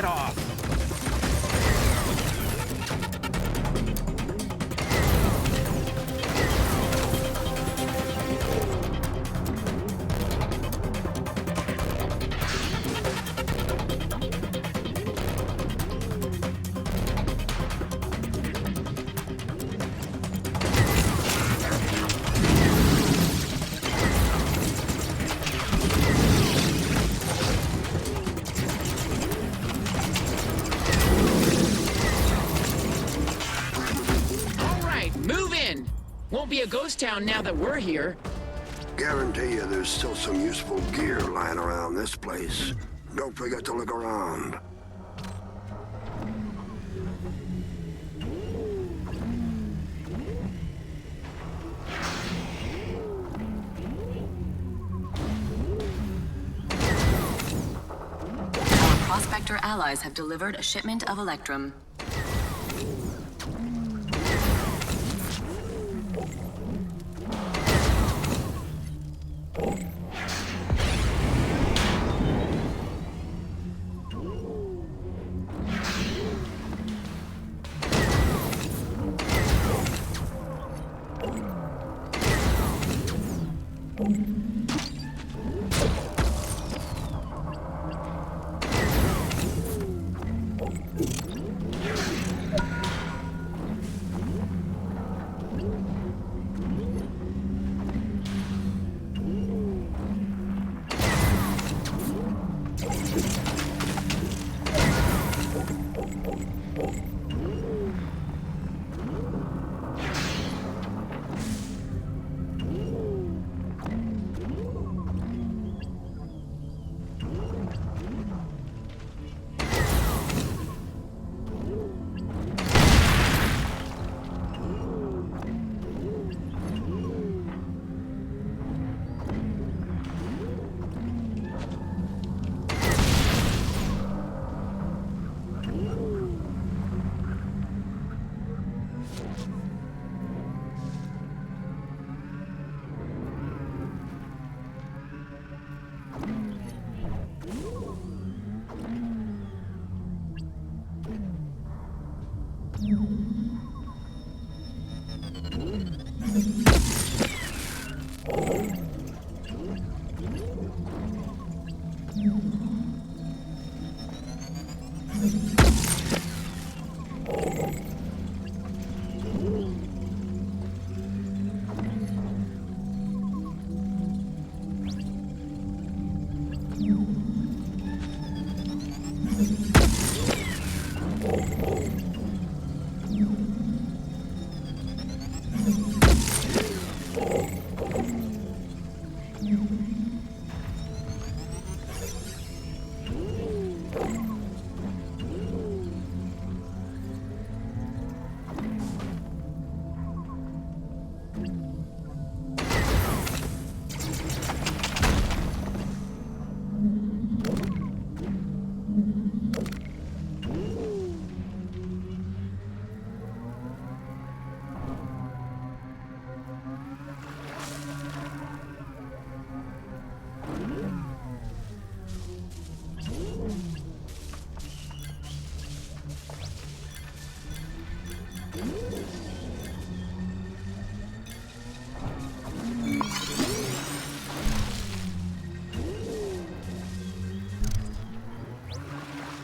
it off. Won't be a ghost town now that we're here. Guarantee you there's still some useful gear lying around this place. Don't forget to look around. Our prospector allies have delivered a shipment of Electrum.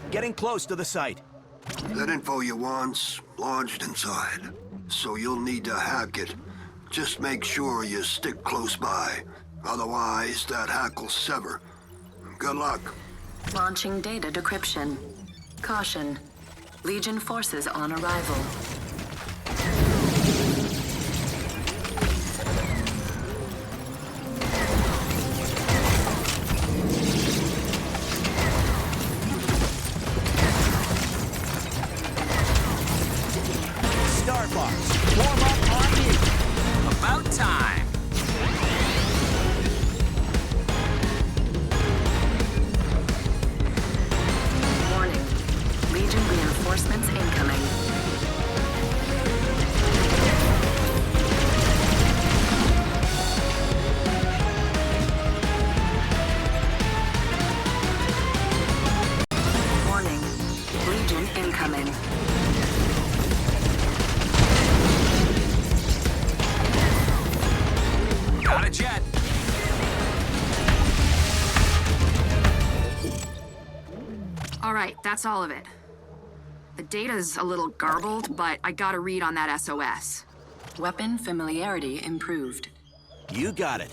Getting close to the site. That info you want's lodged inside, so you'll need to hack it. Just make sure you stick close by. Otherwise, that hack will sever. Good luck. Launching data decryption. Caution. Legion forces on arrival. Warm up on me. About time. Warning. Legion reinforcements incoming. Warning. All right, that's all of it. The data's a little garbled, but I got a read on that SOS. Weapon familiarity improved. You got it.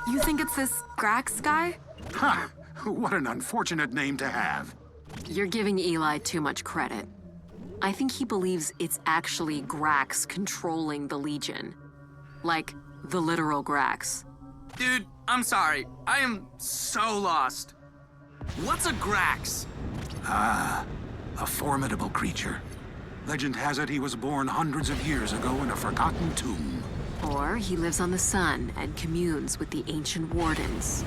You think it's this Grax guy? Ha! What an unfortunate name to have. You're giving Eli too much credit. I think he believes it's actually Grax controlling the Legion. Like, the literal Grax. Dude, I'm sorry. I am so lost. What's a Grax? A formidable creature. Legend has it he was born hundreds of years ago in a forgotten tomb. Or he lives on the sun and communes with the ancient wardens.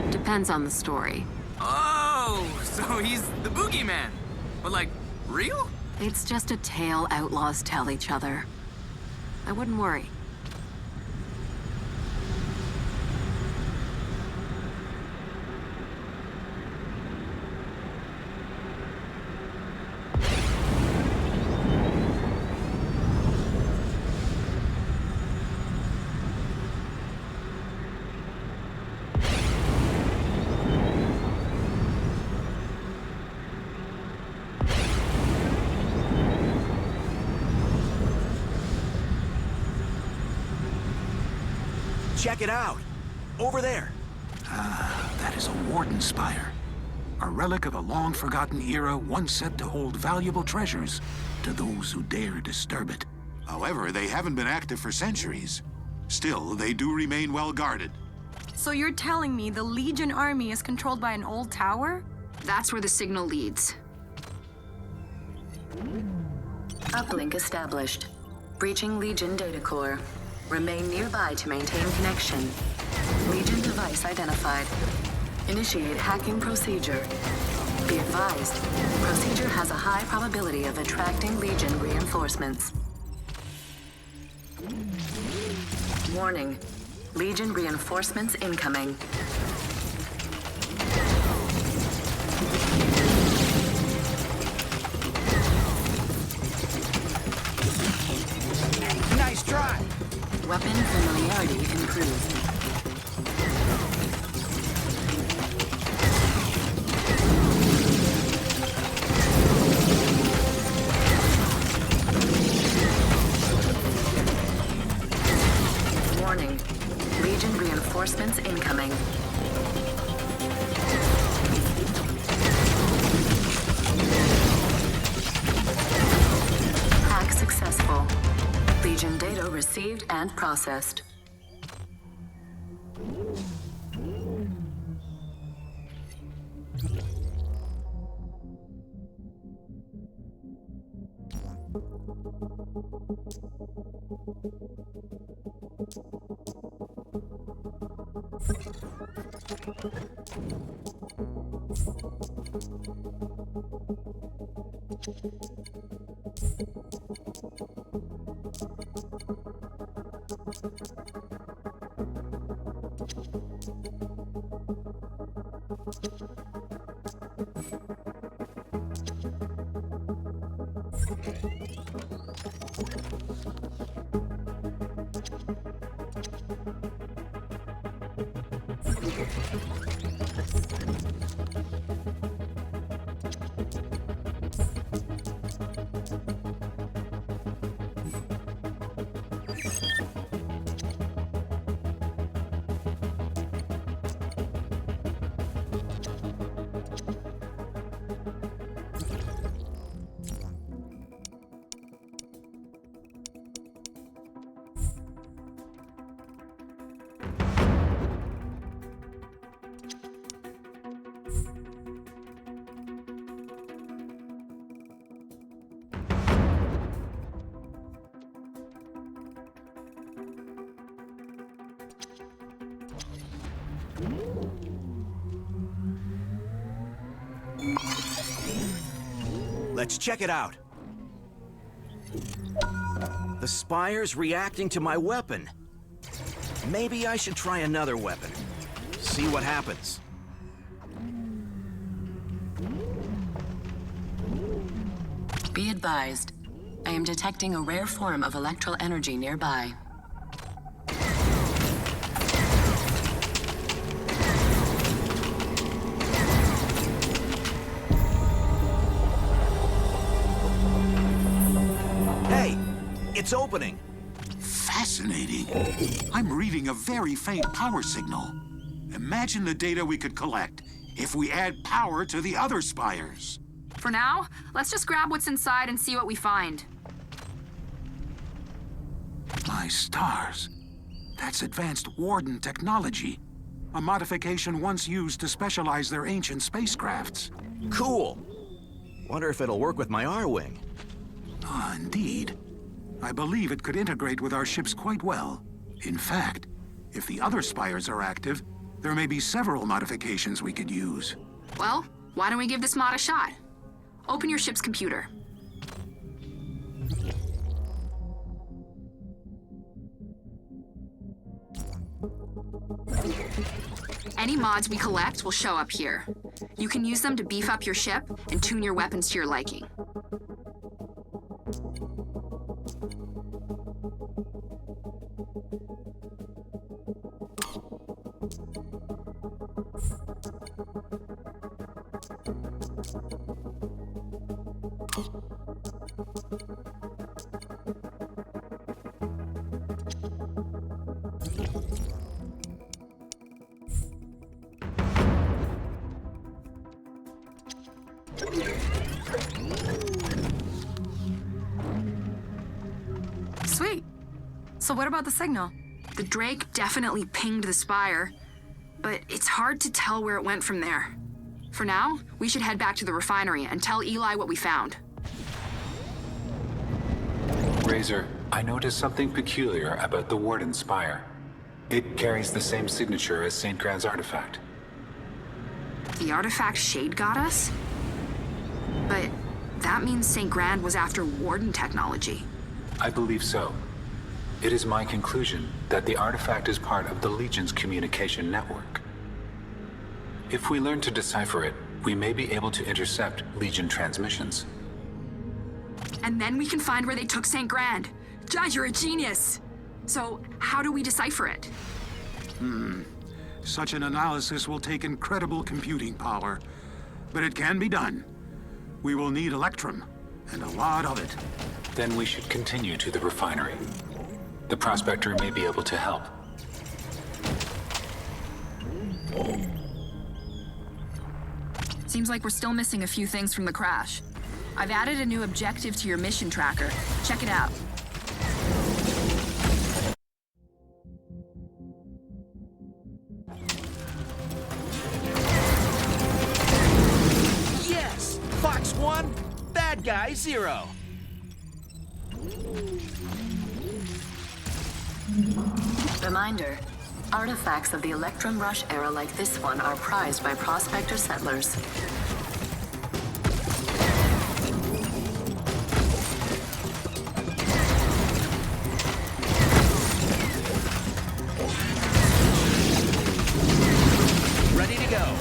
Depends on the story. Oh, so he's the boogeyman. But like, real? It's just a tale outlaws tell each other. I wouldn't worry. Check it out. Over there. That is a warden spire. A relic of a long-forgotten era once said to hold valuable treasures to those who dare disturb it. However, they haven't been active for centuries. Still, they do remain well guarded. So you're telling me the Legion army is controlled by an old tower? That's where the signal leads. Uplink established. Breaching Legion data core. Remain nearby to maintain connection. Legion device identified. Initiate hacking procedure. Be advised, procedure has a high probability of attracting Legion reinforcements. Warning, Legion reinforcements incoming. Nice try. Weapon familiarity improved. Warning, Legion reinforcements incoming. Hack successful. Legion data received and processed. Let's check it out. The spire's reacting to my weapon. Maybe I should try another weapon. See what happens. Be advised, I am detecting a rare form of electral energy nearby. It's opening. Fascinating. I'm reading a very faint power signal. Imagine the data we could collect if we add power to the other spires. For now, let's just grab what's inside and see what we find. My stars. That's advanced Warden technology. A modification once used to specialize their ancient spacecrafts. Cool. Wonder if it'll work with my R-Wing. Ah, indeed. I believe it could integrate with our ships quite well. In fact, if the other spires are active, there may be several modifications we could use. Well, why don't we give this mod a shot? Open your ship's computer. Any mods we collect will show up here. You can use them to beef up your ship and tune your weapons to your liking. Sweet. So what about the signal? The Drake definitely pinged the spire, but it's hard to tell where it went from there. For now, we should head back to the refinery and tell Eli what we found. Razor, I noticed something peculiar about the Warden Spire. It carries the same signature as St. Grand's artifact. The artifact Shade got us? But that means St. Grand was after Warden technology. I believe so. It is my conclusion that the artifact is part of the Legion's communication network. If we learn to decipher it, we may be able to intercept Legion transmissions. And then we can find where they took St. Grand. Judge, you're a genius! So, how do we decipher it? Such an analysis will take incredible computing power, but it can be done. We will need Electrum, and a lot of it. Then we should continue to the refinery. The Prospector may be able to help. Seems like we're still missing a few things from the crash. I've added a new objective to your mission tracker. Check it out. Yes! Fox 1, bad guy 0. Reminder, artifacts of the Electrum Rush era like this one are prized by Prospector settlers. Ready to go.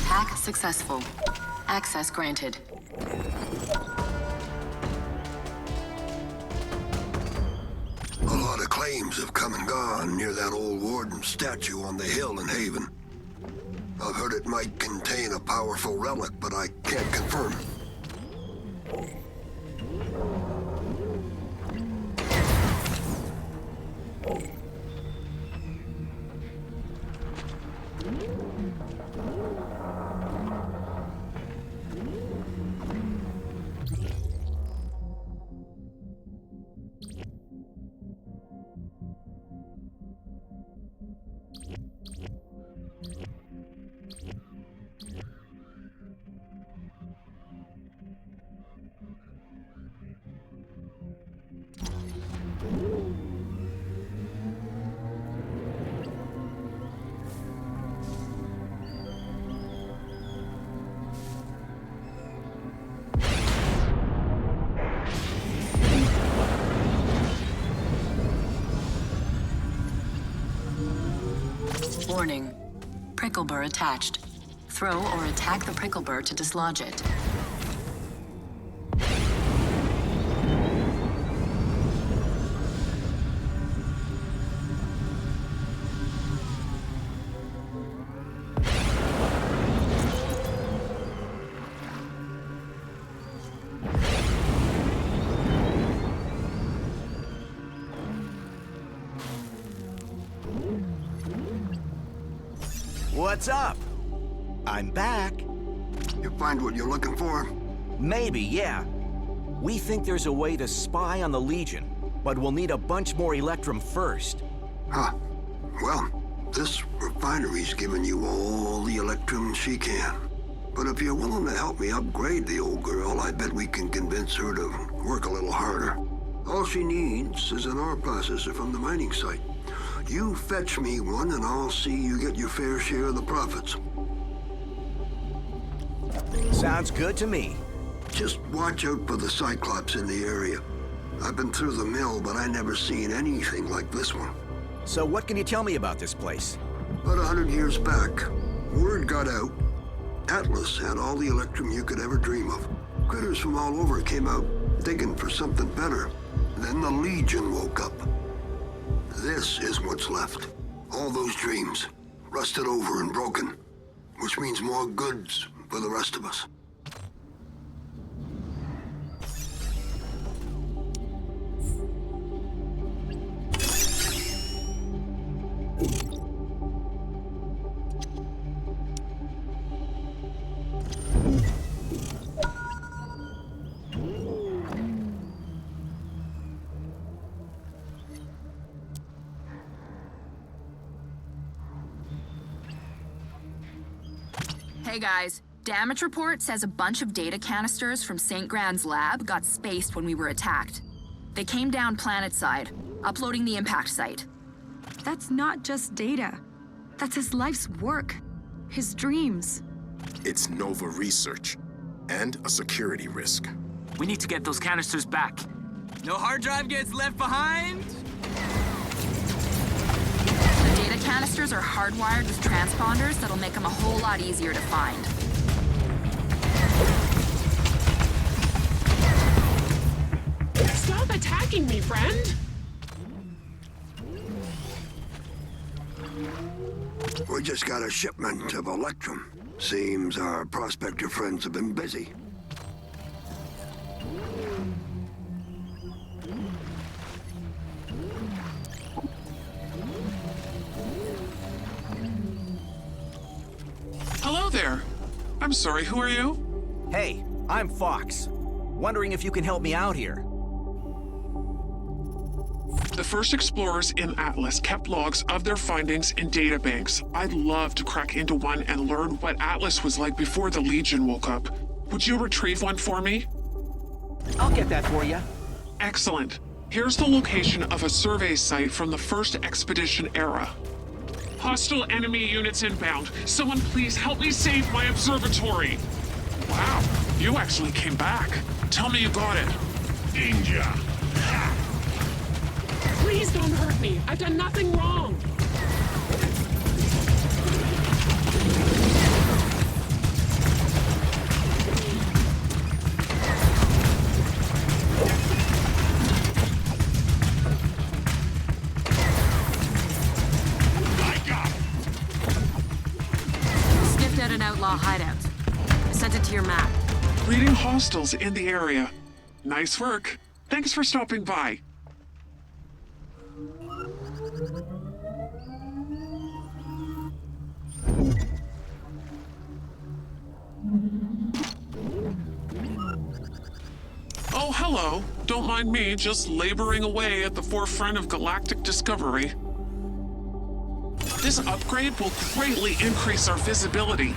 Hack successful. Access granted. A lot of claims have come and gone near that old Warden statue on the hill in Haven. I've heard it might contain a powerful relic, but I can't confirm. Warning. Prickle burr attached. Throw or attack the prickle burr to dislodge it. What's up? I'm back. You find what you're looking for? Maybe, yeah. We think there's a way to spy on the Legion, but we'll need a bunch more Electrum first. Huh. Well, this refinery's giving you all the Electrum she can. But if you're willing to help me upgrade the old girl, I bet we can convince her to work a little harder. All she needs is an ore processor from the mining site. You fetch me one and I'll see you get your fair share of the profits. Sounds good to me. Just watch out for the Cyclops in the area. I've been through the mill, but I never seen anything like this one. So what can you tell me about this place? About 100 years back, word got out. Atlas had all the Electrum you could ever dream of. Critters from all over came out digging for something better. Then the Legion woke up. This is what's left. All those dreams, rusted over and broken, which means more goods for the rest of us. Hey guys, damage report says a bunch of data canisters from St. Grand's lab got spaced when we were attacked. They came down planetside, uploading the impact site. That's not just data. That's his life's work. His dreams. It's Nova research. And a security risk. We need to get those canisters back. No hard drive gets left behind. The data canisters are hardwired with transponders that'll make them a whole lot easier to find. Stop attacking me, friend! We just got a shipment of Electrum. Seems our prospector friends have been busy. Hello there. I'm sorry, who are you? Hey, I'm Fox. Wondering if you can help me out here. The first explorers in Atlas kept logs of their findings in databanks. I'd love to crack into one and learn what Atlas was like before the Legion woke up. Would you retrieve one for me? I'll get that for you. Excellent. Here's the location of a survey site from the first expedition era. Hostile enemy units inbound. Someone please help me save my observatory. Wow, you actually came back. Tell me you got it. Danger. Please don't hurt me. I've done nothing wrong. Sniffed out an outlaw hideout. I sent it to your map. Reading hostiles in the area. Nice work. Thanks for stopping by. Oh, hello. Don't mind me, just laboring away at the forefront of galactic discovery. This upgrade will greatly increase our visibility.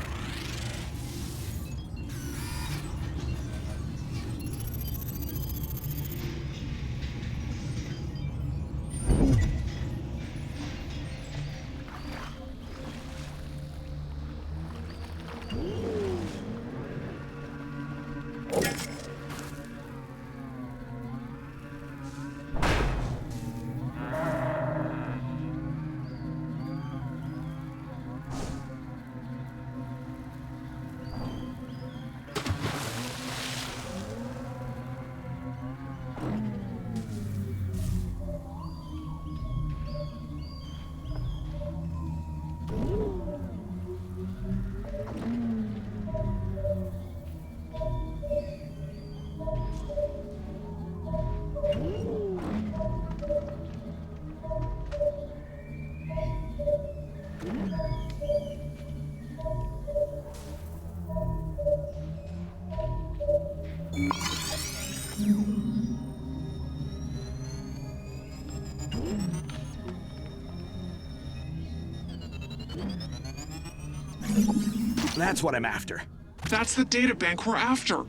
That's what I'm after. That's the data bank we're after.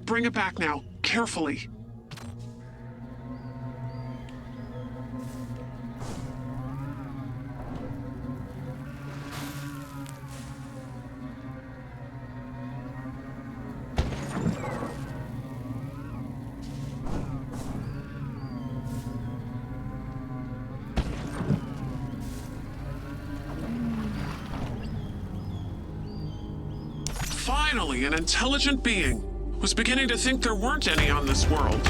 Bring it back now, carefully. Finally, an intelligent being. Was beginning to think there weren't any on this world.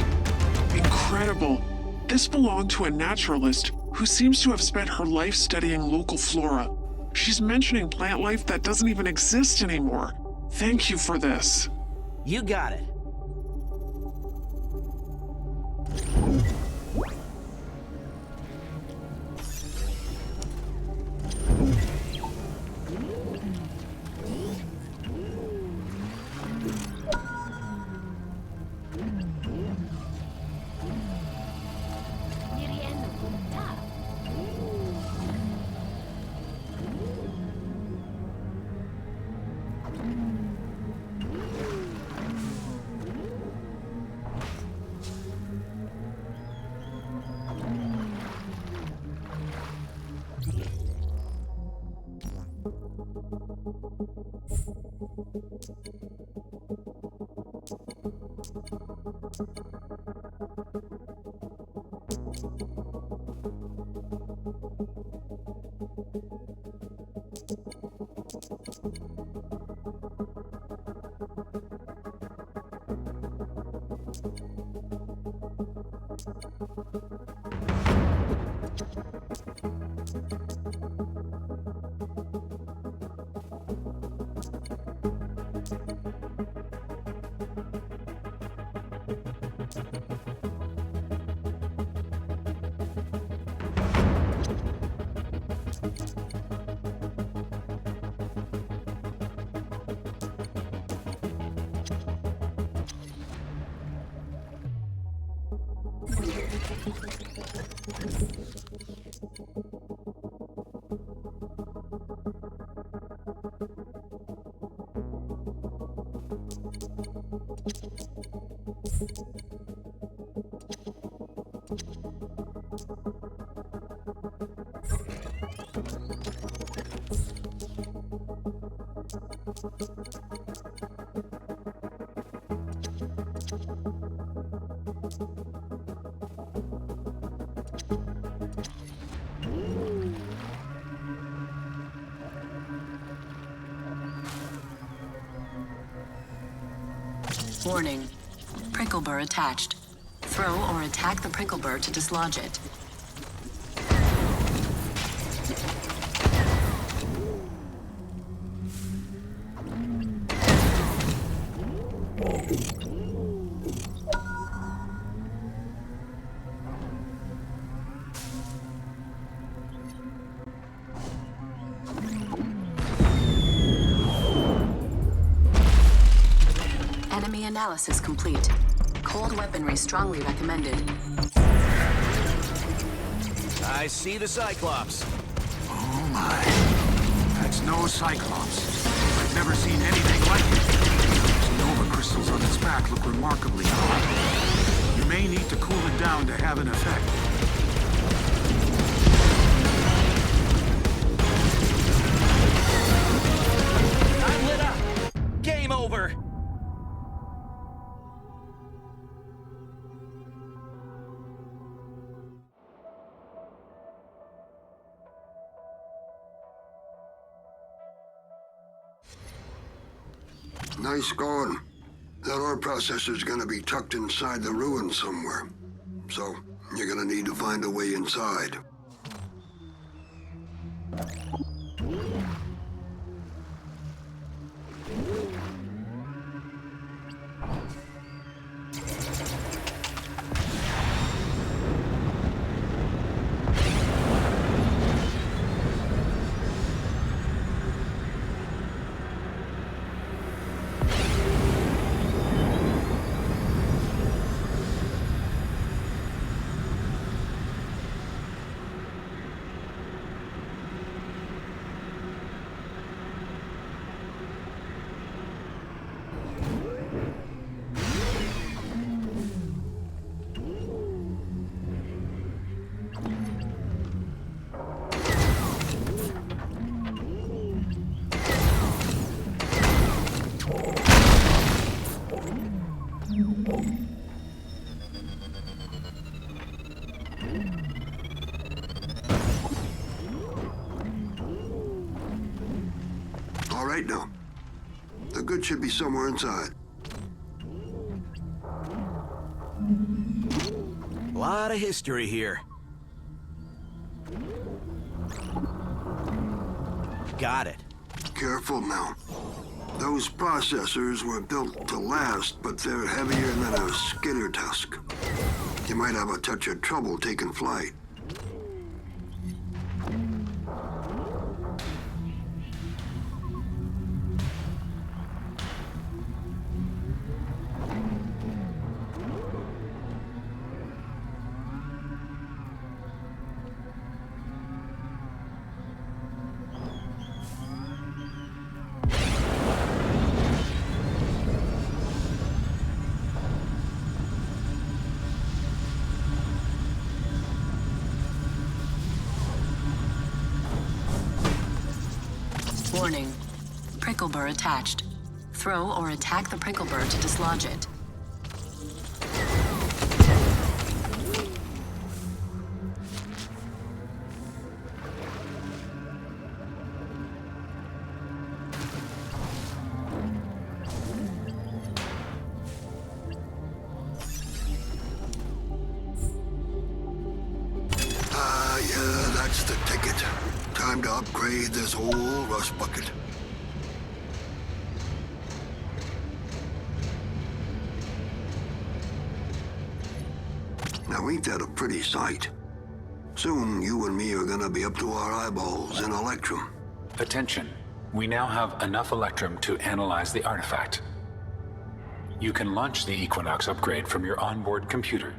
Incredible. This belonged to a naturalist who seems to have spent her life studying local flora. She's mentioning plant life that doesn't even exist anymore. Thank you for this. You got it. Warning. Prickle burr attached. Throw or attack the prickle burr to dislodge it. Enemy analysis complete. Cold weaponry strongly recommended. I see the Cyclops. Oh my. That's no Cyclops. I've never seen anything like it. Those Nova crystals on its back look remarkably hot. You may need to cool it down to have an effect. I'm lit up. Game over. Nice going. That ore processor's gonna be tucked inside the ruins somewhere. So, you're gonna need to find a way inside. All right now. The goods should be somewhere inside. A lot of history here. Got it. Careful now. Those processors were built to last, but they're heavier than a skitter tusk. You might have a touch of trouble taking flight. Warning. Prickle burr attached. Throw or attack the prickle burr to dislodge it. Yeah, that's the ticket. Time to upgrade this whole rust bucket. Now, ain't that a pretty sight? Soon, you and me are gonna be up to our eyeballs in Electrum. Attention. We now have enough Electrum to analyze the artifact. You can launch the Equinox upgrade from your onboard computer.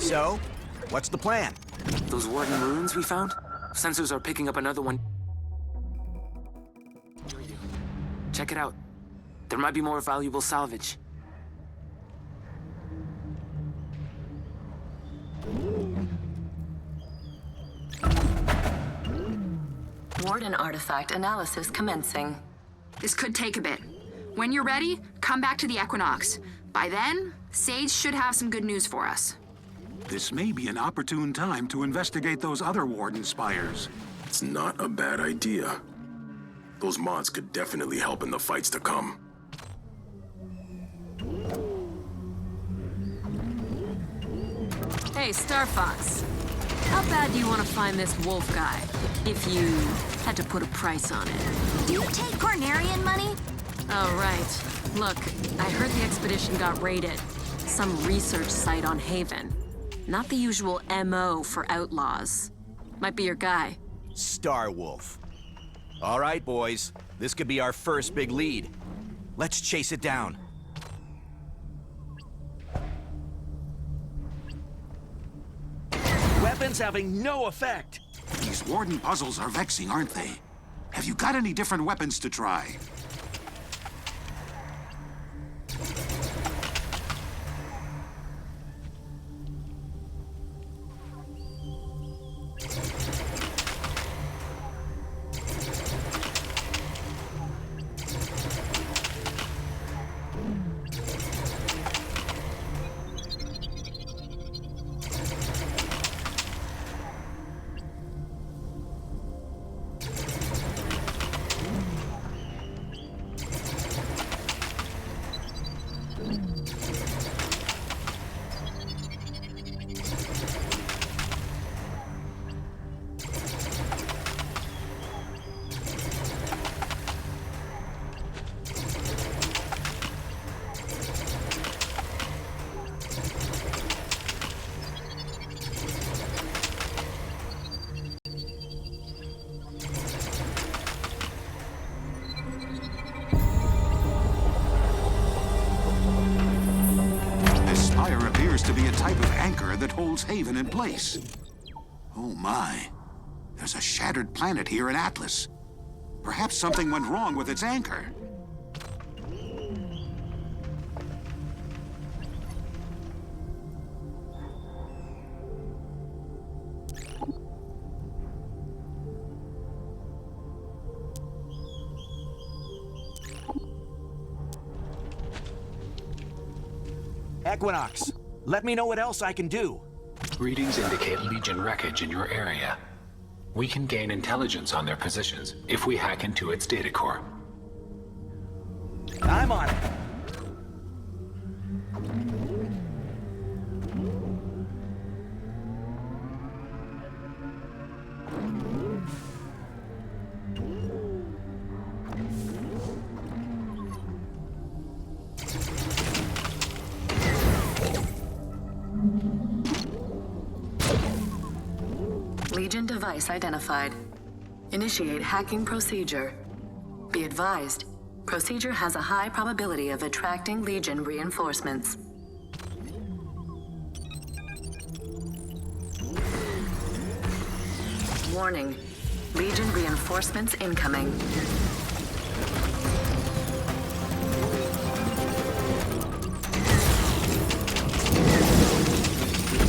So, what's the plan? Those Warden ruins we found? Sensors are picking up another one. Check it out. There might be more valuable salvage. Warden artifact analysis commencing. This could take a bit. When you're ready, come back to the Equinox. By then, Sage should have some good news for us. This may be an opportune time to investigate those other Warden spires. It's not a bad idea. Those mods could definitely help in the fights to come. Hey, Star Fox. How bad do you want to find this wolf guy? If you had to put a price on it. Do you take Cornerian money? Oh, right. Look, I heard the expedition got raided. Some research site on Haven. Not the usual MO for outlaws. Might be your guy. Star Wolf. All right, boys. This could be our first big lead. Let's chase it down. weapon's having no effect. These Warden puzzles are vexing, aren't they? Have you got any different weapons to try? To be a type of anchor that holds Haven in place. Oh my. There's a shattered planet here in Atlas. Perhaps something went wrong with its anchor. Equinox, let me know what else I can do. Readings indicate Legion wreckage in your area. We can gain intelligence on their positions if we hack into its data core. I'm on it. Legion device identified. Initiate hacking procedure. Be advised, procedure has a high probability of attracting Legion reinforcements. Warning, Legion reinforcements incoming.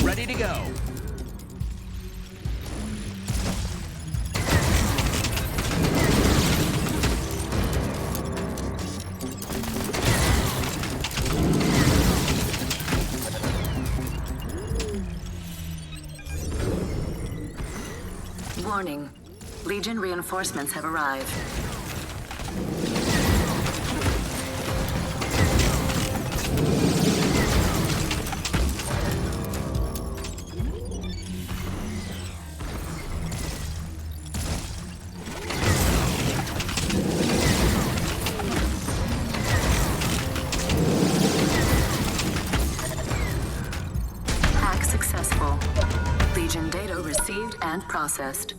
Ready to go. Warning, Legion reinforcements have arrived. Hack successful. Legion data received and processed.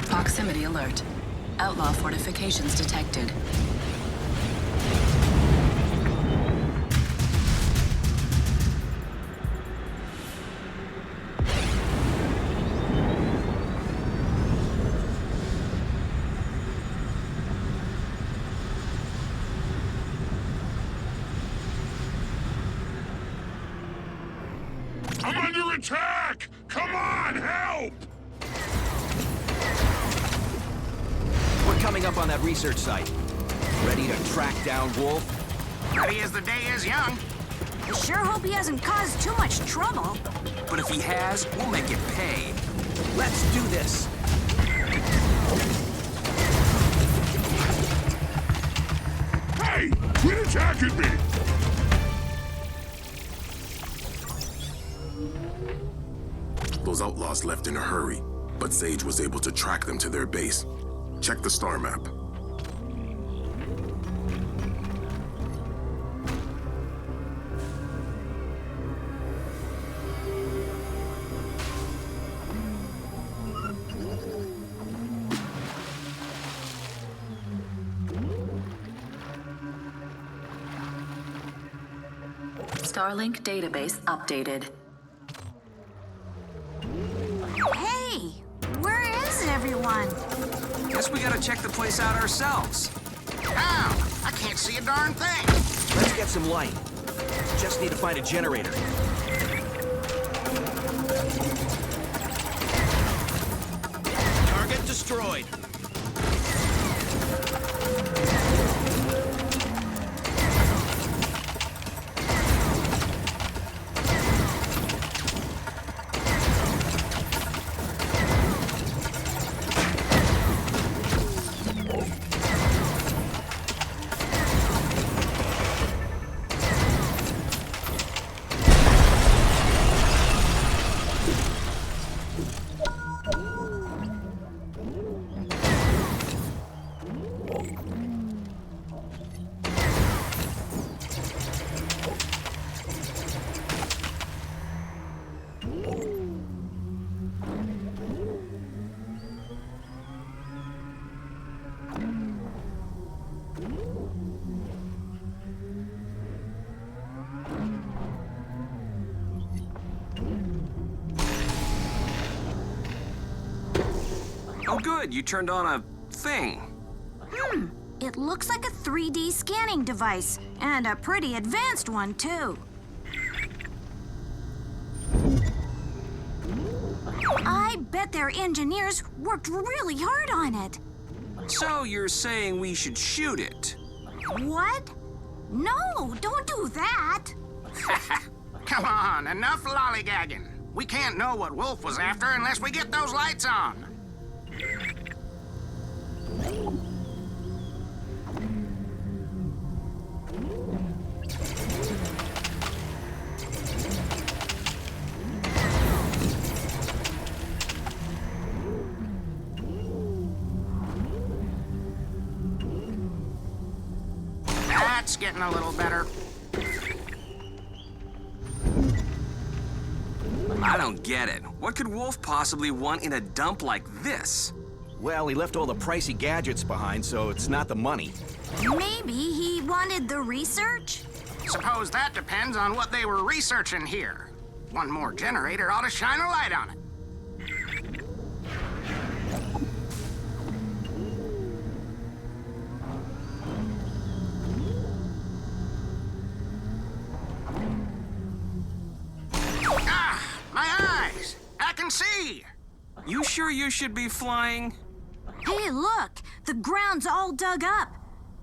Proximity alert. Outlaw fortifications detected. I'm under attack! Come on, help! We're coming up on that research site. Ready to track down Wolf? Ready as the day is young. I sure hope he hasn't caused too much trouble. But if he has, we'll make it pay. Let's do this. Hey! Quit attacking me! Those outlaws left in a hurry, but Sage was able to track them to their base. Check the star map. Starlink database updated. Hey, where is everyone? Guess we gotta check the place out ourselves. How? I can't see a darn thing. Let's get some light. Just need to find a generator. Target destroyed. Oh good, you turned on a thing. It looks like a 3D scanning device, and a pretty advanced one, too. I bet their engineers worked really hard on it. So you're saying we should shoot it? What? No, don't do that. Come on, enough lollygagging. We can't know what Wolf was after unless we get those lights on. That's getting a little better. I don't get it. What could Wolf possibly want in a dump like this? Well, he left all the pricey gadgets behind, so it's not the money. Maybe he wanted the research? Suppose that depends on what they were researching here. One more generator ought to shine a light on it. Ah, my eyes! I can see! You sure you should be flying? Hey, look! The ground's all dug up.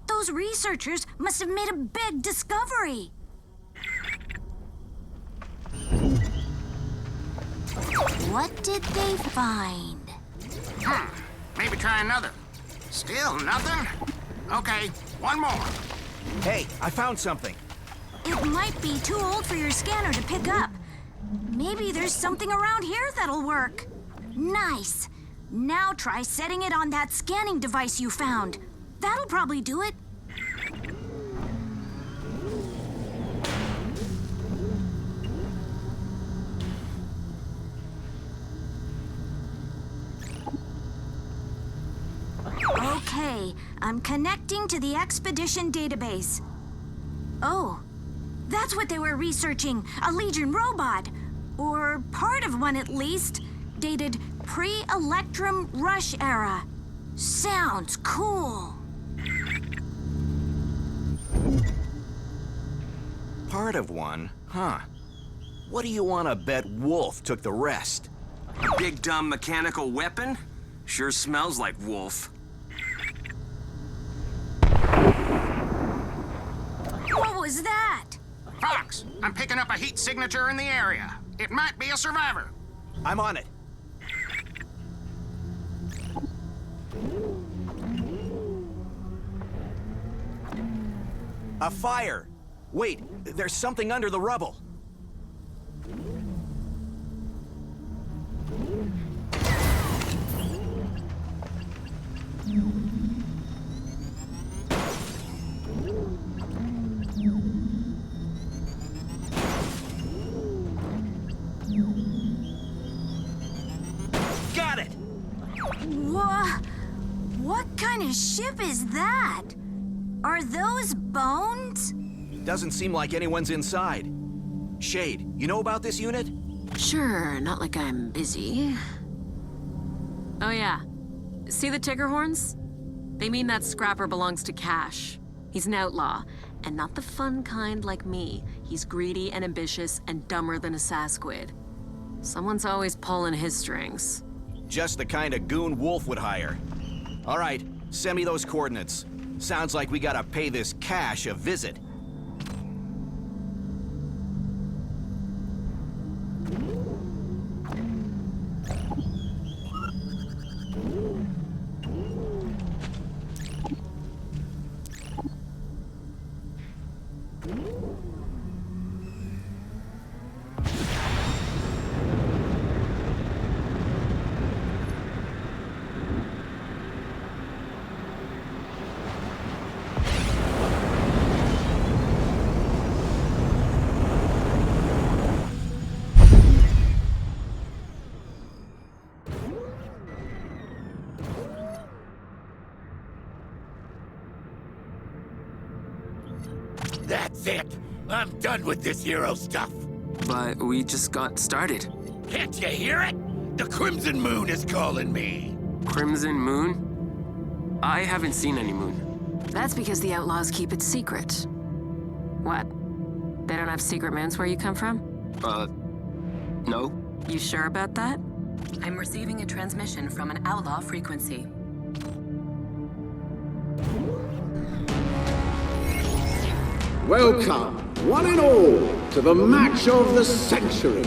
Those researchers must have made a big discovery. What did they find? Maybe try another. Still nothing? Okay, one more. Hey, I found something. It might be too old for your scanner to pick up. Maybe there's something around here that'll work. Nice. Now try setting it on that scanning device you found. That'll probably do it. Okay, I'm connecting to the expedition database. Oh, that's what they were researching, a Legion robot. Or part of one at least, dated pre-Electrum Rush era. Sounds cool. Part of one, huh? What do you want to bet Wolf took the rest? A big dumb mechanical weapon? Sure smells like Wolf. What was that? Fox, I'm picking up a heat signature in the area. It might be a survivor. I'm on it. A fire! Wait, there's something under the rubble. Got it! What kind of ship is that? Are those bones? Doesn't seem like anyone's inside. Shade, you know about this unit? Sure, not like I'm busy. Oh yeah. See the ticker horns? They mean that scrapper belongs to Cash. He's an outlaw, and not the fun kind like me. He's greedy and ambitious and dumber than a Sasquid. Someone's always pulling his strings. Just the kind of goon Wolf would hire. All right, send me those coordinates. Sounds like we gotta pay this Cash a visit. That's it! I'm done with this hero stuff! But we just got started. Can't you hear it? The Crimson Moon is calling me! Crimson Moon? I haven't seen any moon. That's because the outlaws keep it secret. What? They don't have secret moons where you come from? No. You sure about that? I'm receiving a transmission from an outlaw frequency. Welcome, one and all, to the match of the century.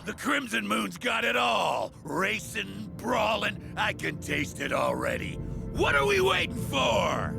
The Crimson Moon's got it all! Racing, brawling, I can taste it already. What are we waiting for?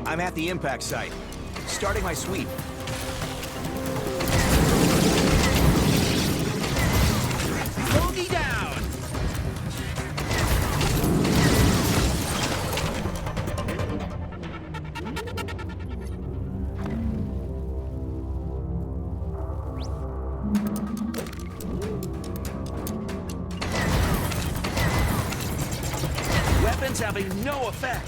I'm at the impact site. Starting my sweep. Bogey down! Weapons having no effect.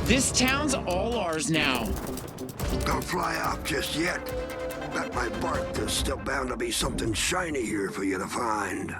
This town's all ours now. Don't fly out just yet. Bet my bark there's still bound to be something shiny here for you to find.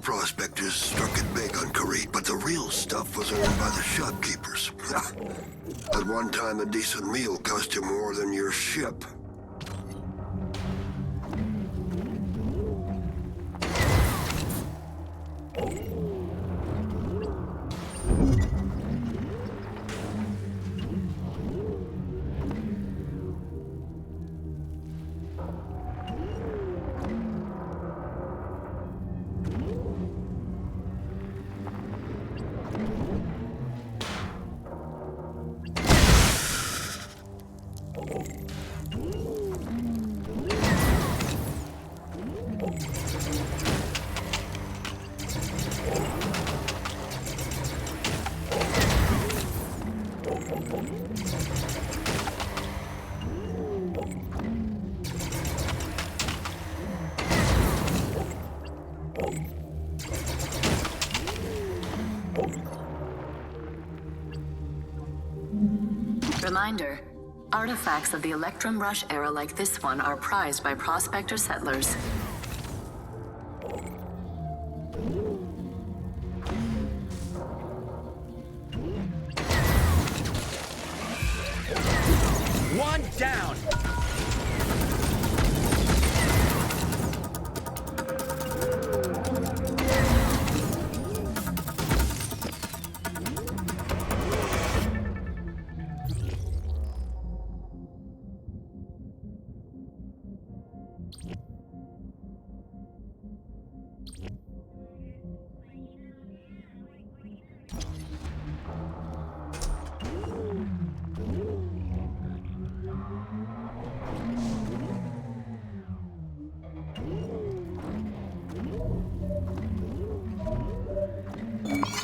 Prospectors struck it big on Kareet, but the real stuff was earned by the shopkeepers. At one time, a decent meal cost you more than your ship. Reminder, artifacts of the Electrum Rush era like this one are prized by prospector settlers. One down!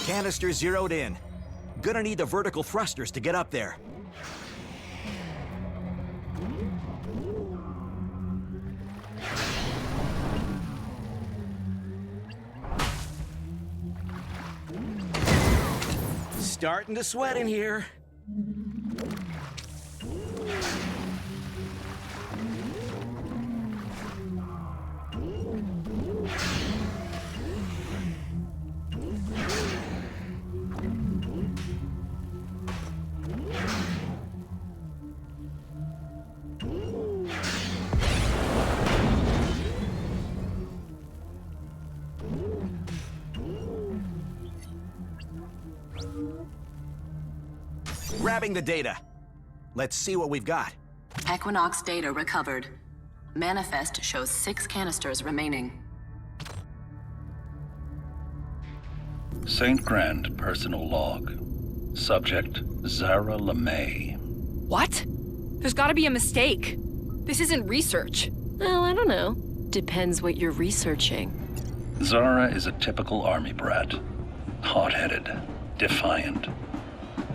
Canister zeroed in. Gonna need the vertical thrusters to get up there. Starting to sweat in here. Grabbing the data. Let's see what we've got. Equinox data recovered. Manifest shows 6 canisters remaining. St. Grand personal log. Subject, Zara LeMay. What? There's gotta be a mistake. This isn't research. Well, I don't know. Depends what you're researching. Zara is a typical army brat. Hot-headed, defiant.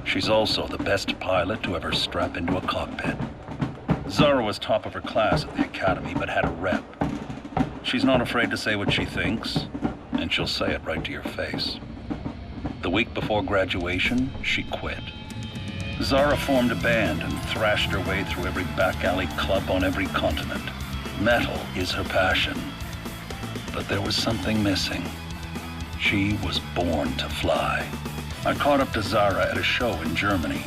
She's also the best pilot to ever strap into a cockpit. Zara was top of her class at the academy, but had a rep. She's not afraid to say what she thinks, and she'll say it right to your face. The week before graduation, she quit. Zara formed a band and thrashed her way through every back alley club on every continent. Metal is her passion. But there was something missing. She was born to fly. I caught up to Zara at a show in Germany.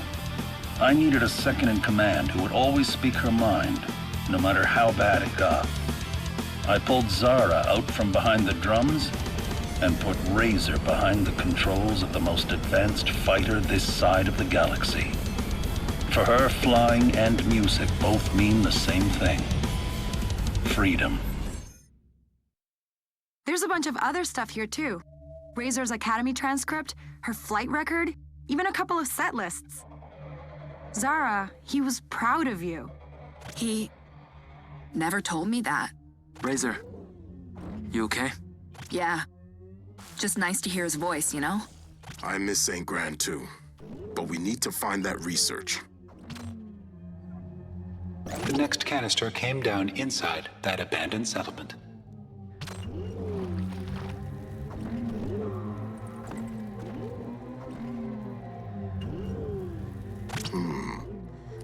I needed a second-in-command who would always speak her mind, no matter how bad it got. I pulled Zara out from behind the drums and put Razor behind the controls of the most advanced fighter this side of the galaxy. For her, flying and music both mean the same thing. Freedom. There's a bunch of other stuff here, too. Razor's Academy transcript, her flight record, even a couple of set lists. Zara, he was proud of you. He never told me that. Razor, you okay? Yeah. Just nice to hear his voice, you know? I miss St. Grand too. But we need to find that research. The next canister came down inside that abandoned settlement.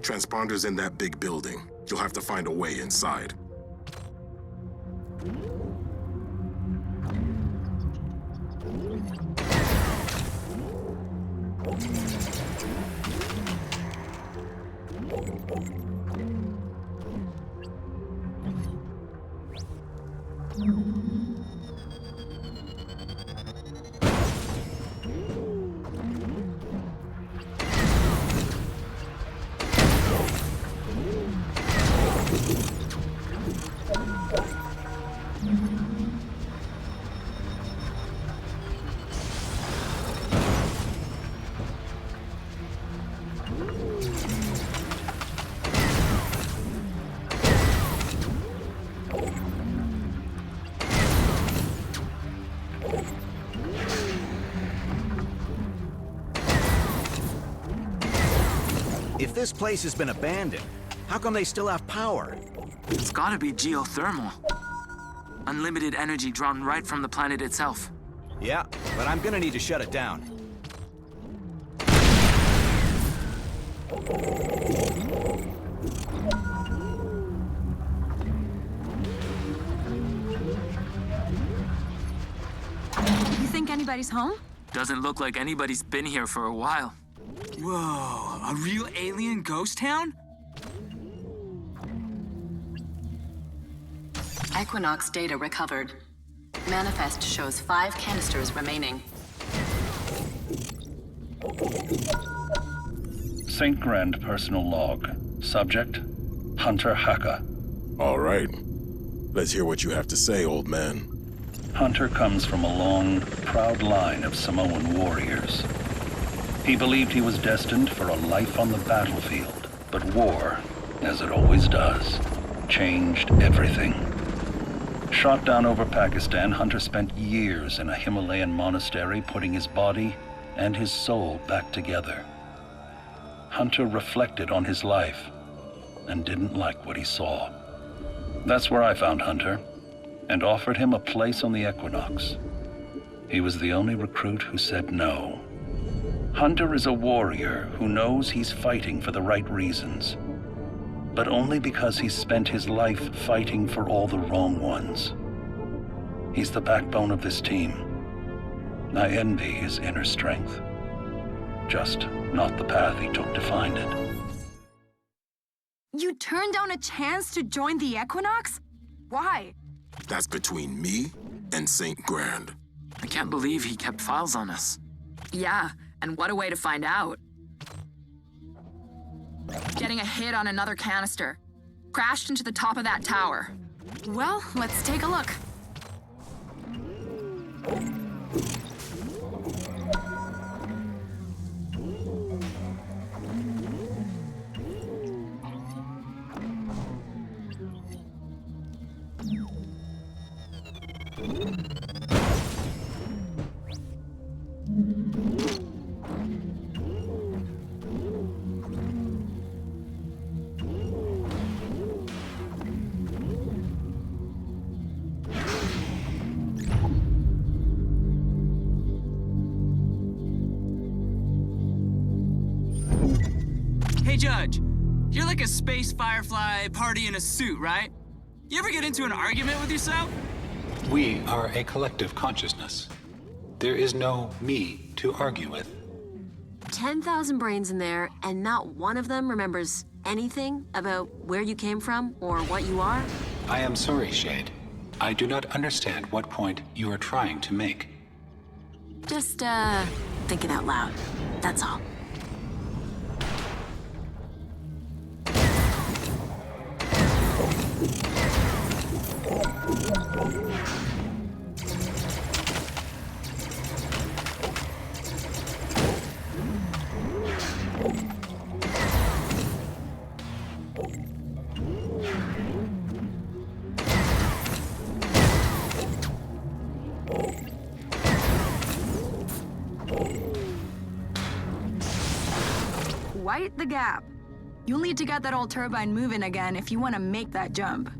Transponder's in that big building. You'll have to find a way inside. If this place has been abandoned, how come they still have power? It's gotta be geothermal. Unlimited energy drawn right from the planet itself. Yeah, but I'm gonna need to shut it down. You think anybody's home? Doesn't look like anybody's been here for a while. Whoa, a real alien ghost town? Equinox data recovered. Manifest shows 5 canisters remaining. St. Grand personal log. Subject, Hunter Haka. All right. Let's hear what you have to say, old man. Hunter comes from a long, proud line of Samoan warriors. He believed he was destined for a life on the battlefield, but war, as it always does, changed everything. Shot down over Pakistan, Hunter spent years in a Himalayan monastery putting his body and his soul back together. Hunter reflected on his life and didn't like what he saw. That's where I found Hunter and offered him a place on the Equinox. He was the only recruit who said no. Hunter is a warrior who knows he's fighting for the right reasons, but only because he's spent his life fighting for all the wrong ones. He's the backbone of this team. I envy his inner strength, just not the path he took to find it. You turned down a chance to join the Equinox? Why? That's between me and St. Grand. I can't believe he kept files on us. Yeah, and what a way to find out. Getting a hit on another canister. Crashed into the top of that tower. Well, let's take a look. Hey, Judge. You're like a space firefly party in a suit, right? You ever get into an argument with yourself? We are a collective consciousness. There is no me to argue with. 10,000 brains in there, and not one of them remembers anything about where you came from or what you are? I am sorry, Shade. I do not understand what point you are trying to make. Just, thinking out loud. That's all. right the gap. You'll need to get that old turbine moving again if you want to make that jump.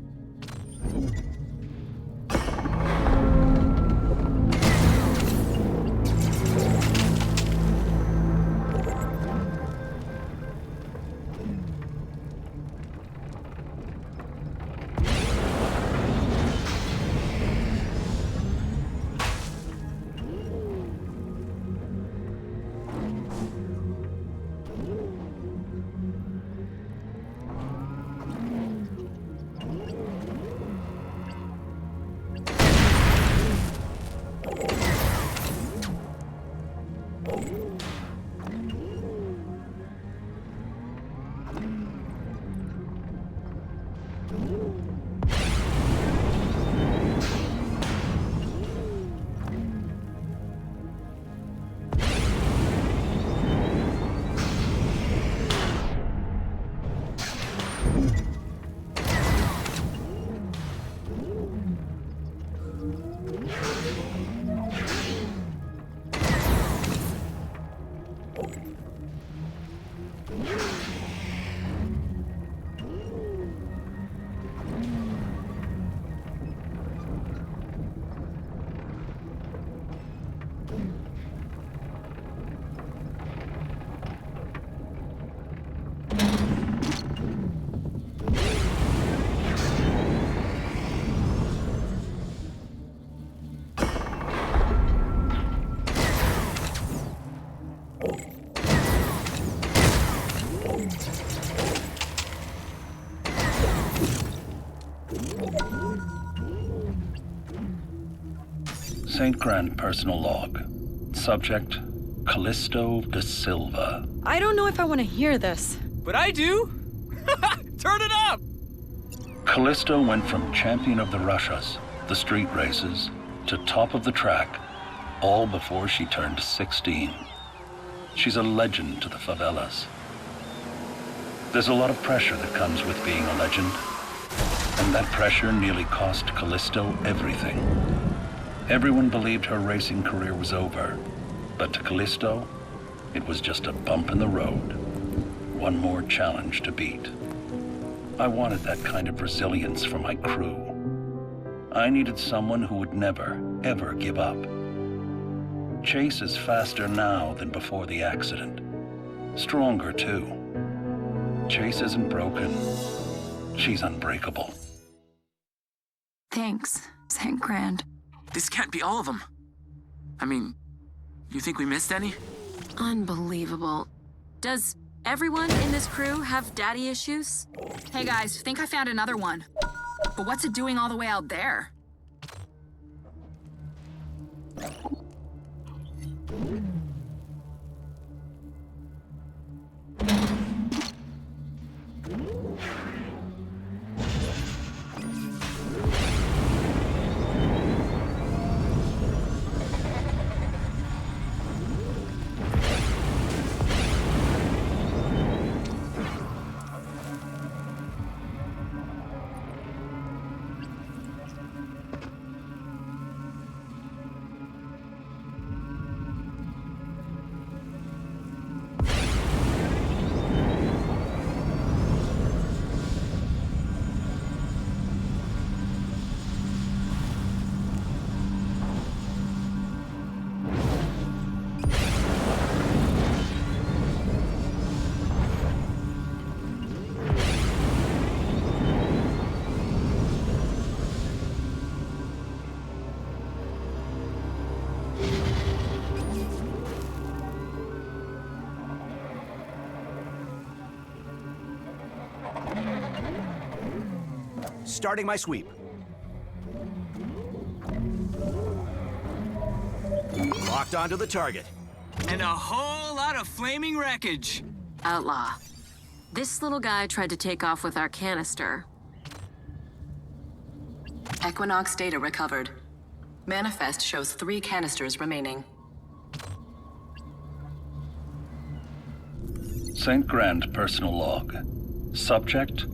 St. Grand personal log. Subject, Callisto da Silva. I don't know if I want to hear this. But I do! Turn it up! Callisto went from champion of the Russias, the street races, to top of the track, all before she turned 16. She's a legend to the favelas. There's a lot of pressure that comes with being a legend, and that pressure nearly cost Callisto everything. Everyone believed her racing career was over, but to Callisto, it was just a bump in the road. One more challenge to beat. I wanted that kind of resilience for my crew. I needed someone who would never, ever give up. Chase is faster now than before the accident. Stronger, too. Chase isn't broken. She's unbreakable. Thanks, St. Grand. This can't be all of them. I mean, you think we missed any? Unbelievable. Does everyone in this crew have daddy issues? Hey guys, think I found another one. But what's it doing all the way out there? Starting my sweep. Locked onto the target. And a whole lot of flaming wreckage. Outlaw. This little guy tried to take off with our canister. Equinox data recovered. Manifest shows 3 canisters remaining. St. Grand personal log. Subject,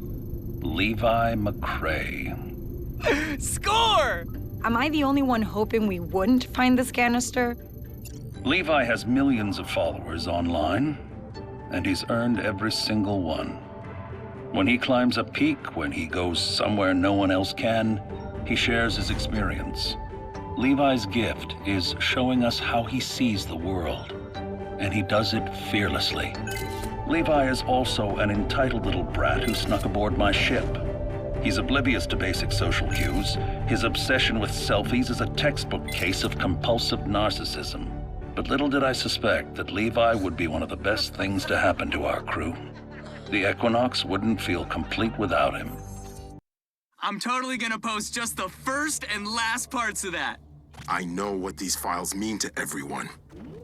Levi McCrae. Score! Am I the only one hoping we wouldn't find this canister? Levi has millions of followers online. and he's earned every single one. When he climbs a peak, when he goes somewhere no one else can, he shares his experience. Levi's gift is showing us how he sees the world, and he does it fearlessly. Levi is also an entitled little brat who snuck aboard my ship. He's oblivious to basic social cues. His obsession with selfies is a textbook case of compulsive narcissism. But little did I suspect that Levi would be one of the best things to happen to our crew. The Equinox wouldn't feel complete without him. I'm totally gonna post just the first and last parts of that. I know what these files mean to everyone,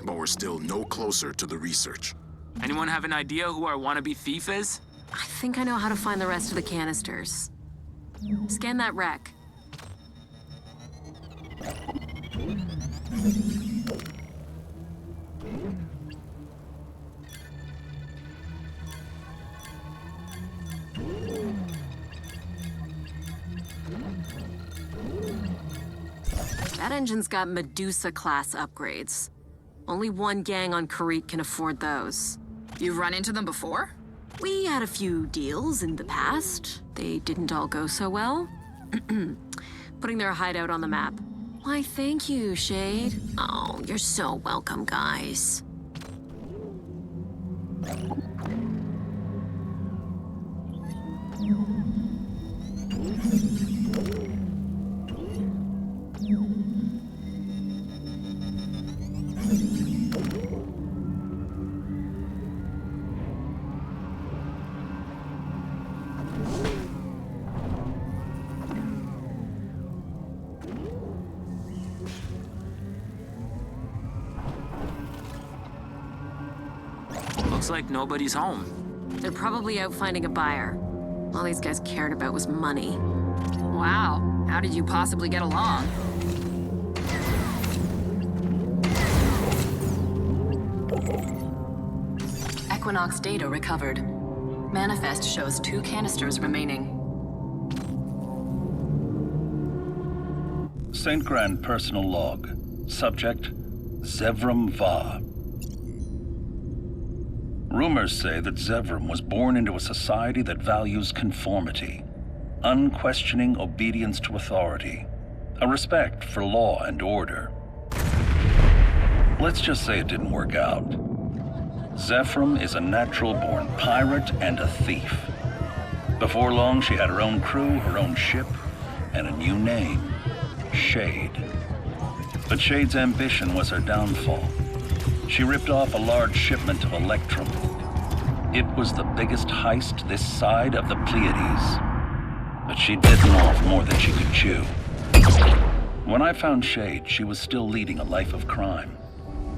but we're still no closer to the research. Anyone have an idea who our wannabe thief is? I think I know how to find the rest of the canisters. Scan that wreck. That engine's got Medusa-class upgrades. Only one gang on Karite can afford those. You've run into them before? We had a few deals in the past. They didn't all go so well. Putting their hideout on the map. Why, thank you, Shade. Oh, you're so welcome, guys. Looks like nobody's home. They're probably out finding a buyer. All these guys cared about was money. Wow, how did you possibly get along? Equinox data recovered. Manifest shows 2 canisters remaining. St. Grand personal log. Subject, Zevram Va. Rumors say that Zevram was born into a society that values conformity, unquestioning obedience to authority, a respect for law and order. Let's just say it didn't work out. Zevram is a natural-born pirate and a thief. Before long, she had her own crew, her own ship, and a new name, Shade. But Shade's ambition was her downfall. She ripped off a large shipment of Electrum. It was the biggest heist this side of the Pleiades. But she'd bitten off more than she could chew. When I found Shade, she was still leading a life of crime.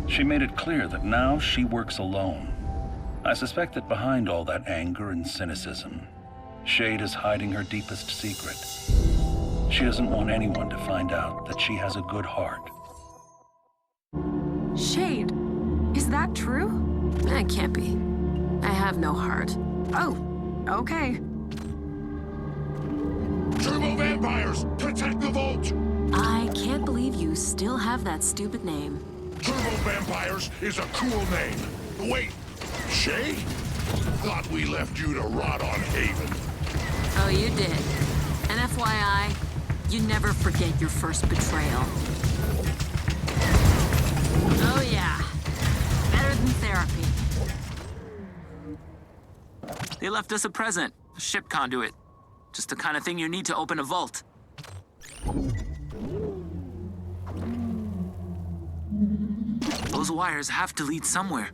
She made it clear that now she works alone. I suspect that behind all that anger and cynicism, Shade is hiding her deepest secret. She doesn't want anyone to find out that she has a good heart. Shade, is that true? That can't be. I have no heart. Oh, okay. Turbo vampires, protect the vault! I can't believe you still have that stupid name. Turbo vampires is a cool name. Wait, Shay? Thought we left you to rot on Haven. Oh, you did. And FYI, you never forget your first betrayal. Oh yeah. Better than therapy. They left us a present, a ship conduit. Just the kind of thing you need to open a vault. Those wires have to lead somewhere.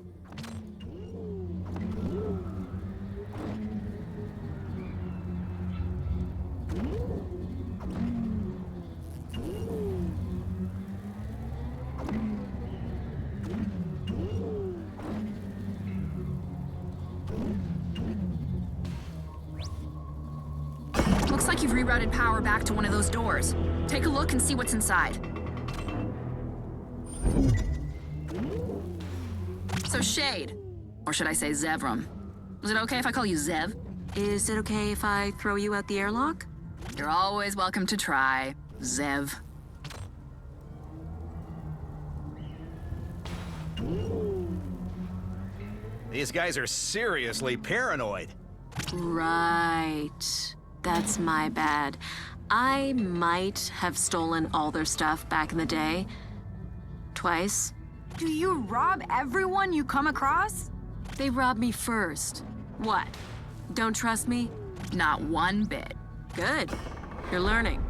Looks like you've rerouted power back to one of those doors. Take a look and see what's inside. So Shade, or should I say Zevram? Is it okay if I call you Zev? Is it okay if I throw you out the airlock? You're always welcome to try, Zev. These guys are seriously paranoid. Right. That's my bad. I might have stolen all their stuff back in the day. Twice. Do you rob everyone you come across? They robbed me first. What? Don't trust me? Not one bit. Good. You're learning.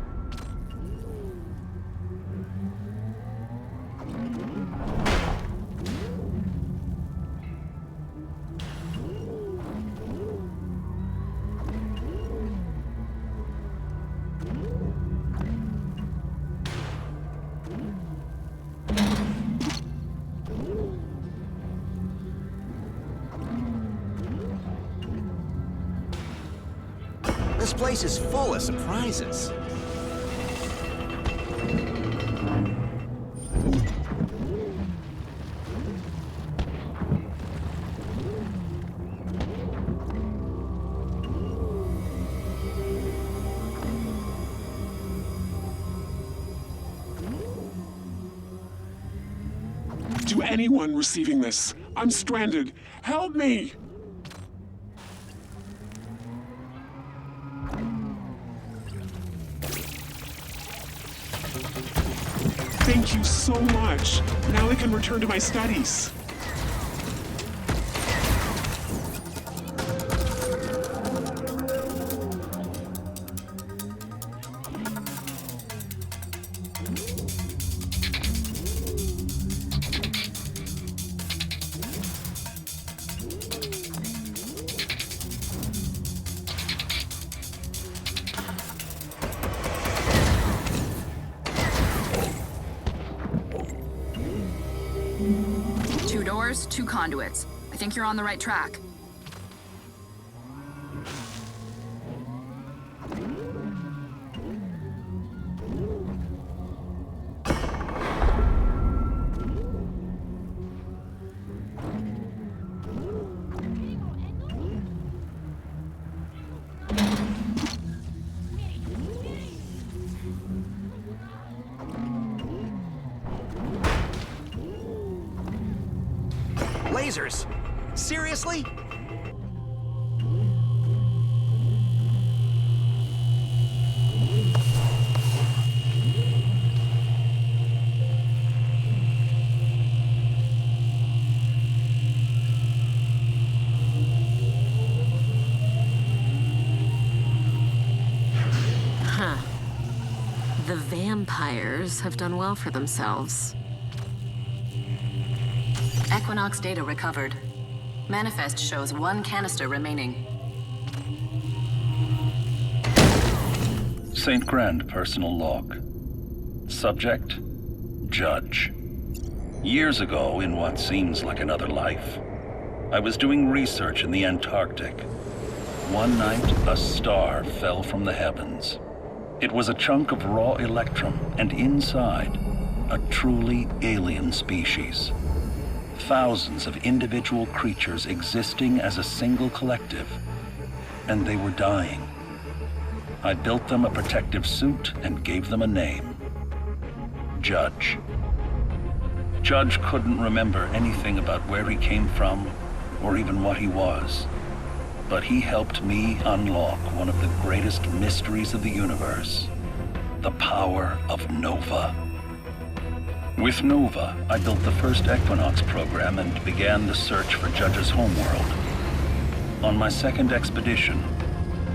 This place is full of surprises. To anyone receiving this, I'm stranded. Help me! Thank you so much. Now I can return to my studies. Two doors, two conduits. I think you're on the right track. Lasers? Seriously? Huh. The vampires have done well for themselves. Equinox data recovered. Manifest shows 1 canister remaining. St. Grand personal log. Subject, Judge. Years ago, in what seems like another life, I was doing research in the Antarctic. One night, a star fell from the heavens. It was a chunk of raw electrum, and inside, a truly alien species. Thousands of individual creatures existing as a single collective, and they were dying. I built them a protective suit and gave them a name. Judge. Judge couldn't remember anything about where he came from, or even what he was. But he helped me unlock one of the greatest mysteries of the universe, the power of Nova. With Nova, I built the first Equinox program and began the search for Judge's homeworld. On my second expedition,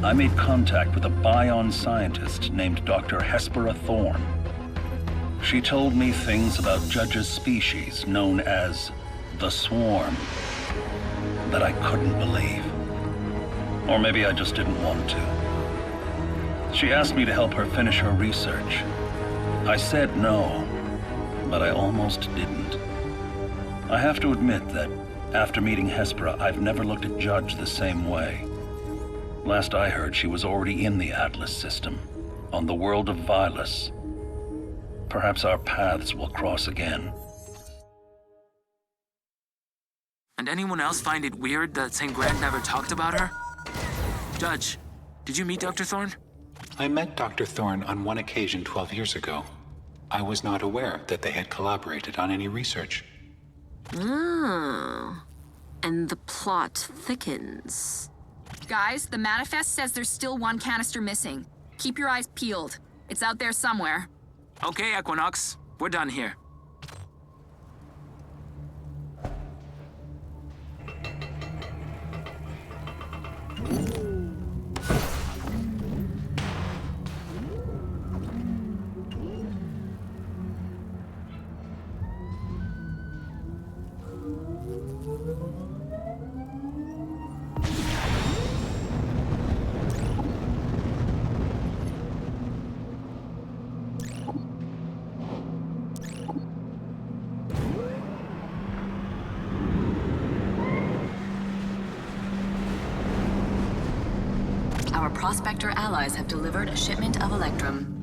I made contact with a Bion scientist named Dr. Hespera Thorne. She told me things about Judge's species, known as the Swarm, that I couldn't believe. Or maybe I just didn't want to. She asked me to help her finish her research. I said no, but I almost didn't. I have to admit that after meeting Hespera, I've never looked at Judge the same way. Last I heard, she was already in the Atlas system, on the world of Vilus. Perhaps our paths will cross again. And anyone else find it weird that St. Grand never talked about her? Judge, did you meet Dr. Thorne? I met Dr. Thorne on one occasion 12 years ago. I was not aware that they had collaborated on any research. Oh. And the plot thickens. Guys, the manifest says there's still one canister missing. Keep your eyes peeled. It's out there somewhere. Okay, Equinox. We're done here. Our Prospector allies have delivered a shipment of Electrum.